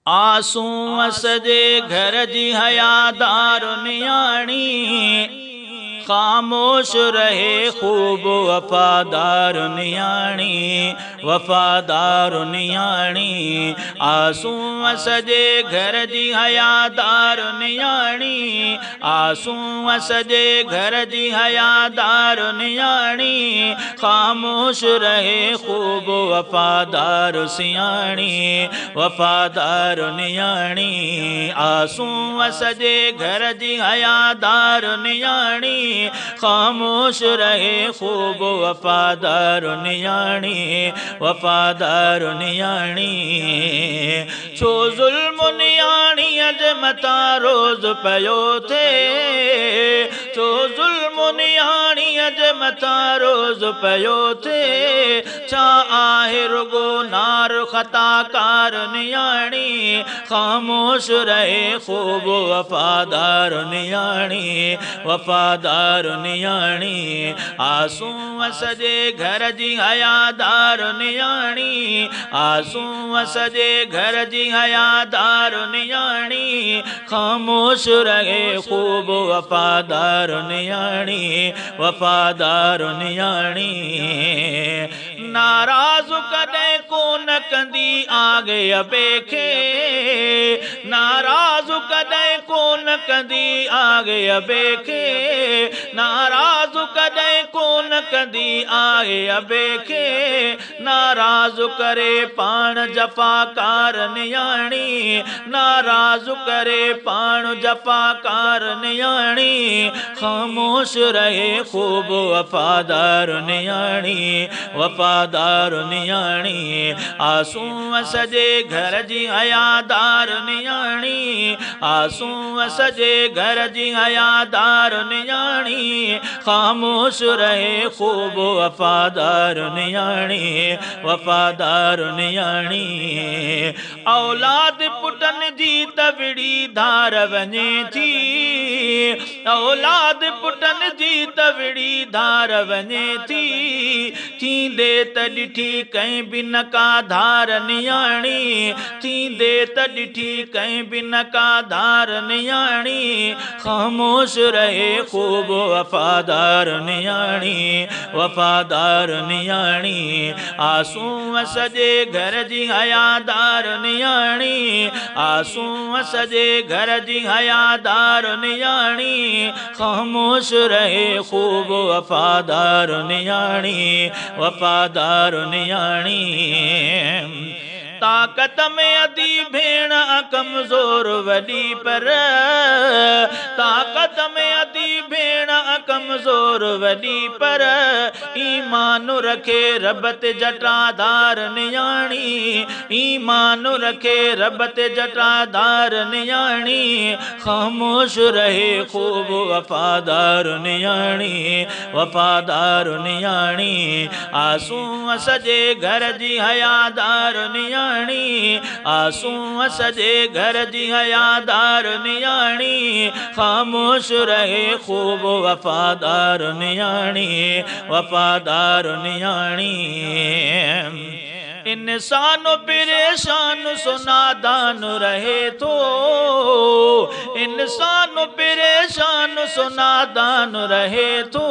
आसूं सजे घर जी हयादार नियाणी, खामोश रहे खूब वफादार नियाणी, वफादार नियाणी। आसूं सजे घर जी हयादार नियाणी, आसूं सजे घर जी हयादार नियाणी, खामोश रहे खूब वफादार सियाणी, वफादार नियाणी। आसूं सजे घर जी हयादार नियाणी, खामोश रहे खूब वफादार नियाणी, वफादार नियाणी। छो ज़ुल्म नियाणी अज मता रोज़ पयो थे, छो ज़ुल्म नियाणी अज मता रोज़ पयो थे। छा आहे रुगो नार ख़ताकार नियाणी, खामोश रहे खूब वफादार नियाणी, वफादार नियाणी। आसूं सजे घर जी हयादार नियाणी, आसूं सजे घर जी हयादार नियाणी, खामोश रहे खूब वफादार नियाणी, वफादार नियाणी। नाराज़ कदें कोन कंदी आगे अबे खे, नाराज़ कदें कोन कंदी आगे अबे खे, नाराज़ कदें कोन कंदी आगे अबे खे। नाराज़ करे पाण जफ़ाकार नियाणी, नाराज़ करे पाण जफ़ाकार नियाणी, खामोश रहे खूब वफादार नियाणी, वफादार नियाणी। आसूं सजे घर जी हयादार नियाणी, आसूं सजे घर जी हयादार नियाणी, खामोश रहे खूब वफादार नियाणी, वफादार नियाणी। औलाद पुटन जी तविड़ी धार वञे थी, औलाद पुटन जी तविड़ी धार वञे थी। थींदे त ॾिठी कंहिं बि न का धार नियाणी, थींदे त ॾिठी कंहिं बि न का धार नियाणी, खामोश रहे खूब वफादार नियाणी, वफादार नियाणी। आसूं सजे घर जी हयादार नियाणी, आसूं सजे घर जी हयादार नियाणी, खामोश रहे खूब वफादार नियाणी, वफादार नियाणी। ताकत में अदी भेण कमज़ोर वॾी पर, ताकत में अदी भेण कमज़ोर वॾी पर, ईमान रखे रब ते जटाधार नियाणी, ईमान रखे रब ते जटाधार नियाणी, खामोश रहे खूब वफादार नियाणी, वफादार नियाणी। आसूं सजे घर जी हयादार नियाणी, आसूं सजे घर जी हयादार नियाणी, खामोश रहे खूब वफादार नियाणी, वफादार नियाणी। इंसान परेशान सो नादान रहे थो, इंसान परेशान सो नादान रहे थो।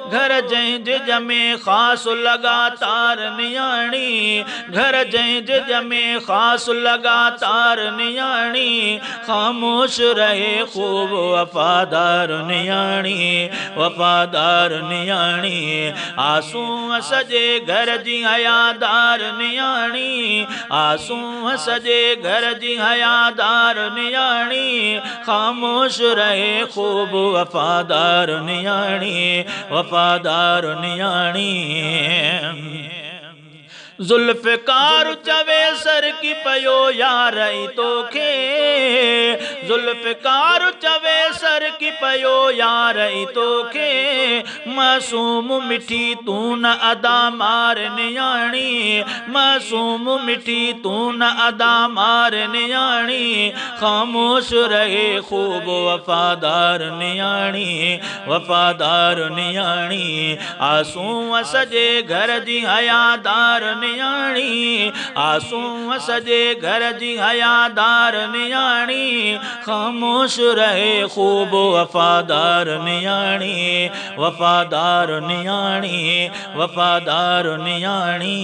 घर जंहिं में ख़ास लगातार नियाणी, घर जंहिं में ख़ास लगातार नियाणी, खामोश रहे खूब वफादार नियाणी, वफादार नियाणी। आसूं सजे घर जी हयादार नियाणी, आसूं सजे घर जी हयादार नियाणी, खामोश रहे खूब वफादार नियाणी, वफादार नियाणी। जुल्फ़िकार चवे सर की पयो यार तोखे, जुल्फ़िकार चवे सर क़दर की पयो यार तो के मासूम मिठी तू न अदा मार नियाणी मासूम मिठी तू न अदा मार नियाणी खामोश रहे खूब वफादार नियाणी वफादार नियाणी आंसू सजे घर जी हयादार नियाणी आंसू सजे घर जी हयादार नियाणी खामोश रहे खूब वफादार नियाणी वफादार नियाणी वफादार नियाणी।